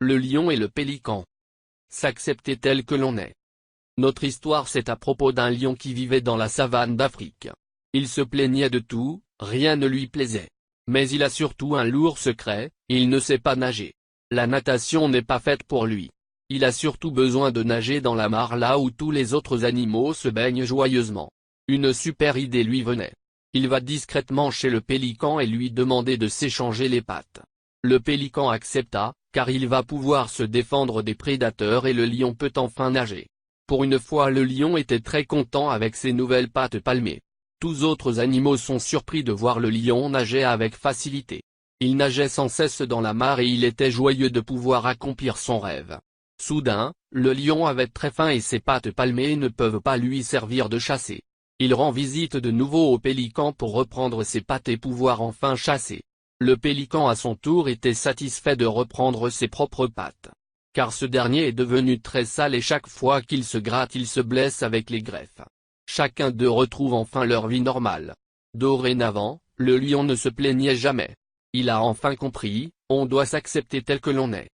Le lion et le pélican. S'accepter tel que l'on est. Notre histoire c'est à propos d'un lion qui vivait dans la savane d'Afrique. Il se plaignait de tout, rien ne lui plaisait. Mais il a surtout un lourd secret, il ne sait pas nager. La natation n'est pas faite pour lui. Il a surtout besoin de nager dans la mare là où tous les autres animaux se baignent joyeusement. Une super idée lui venait. Il va discrètement chez le pélican et lui demander de s'échanger les pattes. Le pélican accepta, car il va pouvoir se défendre des prédateurs et le lion peut enfin nager. Pour une fois le lion était très content avec ses nouvelles pattes palmées. Tous autres animaux sont surpris de voir le lion nager avec facilité. Il nageait sans cesse dans la mare et il était joyeux de pouvoir accomplir son rêve. Soudain, le lion avait très faim et ses pattes palmées ne peuvent pas lui servir de chasser. Il rend visite de nouveau au pélican pour reprendre ses pattes et pouvoir enfin chasser. Le pélican à son tour était satisfait de reprendre ses propres pattes. Car ce dernier est devenu très sale et chaque fois qu'il se gratte il se blesse avec les greffes. Chacun d'eux retrouve enfin leur vie normale. Dorénavant, le lion ne se plaignait jamais. Il a enfin compris, on doit s'accepter tel que l'on est.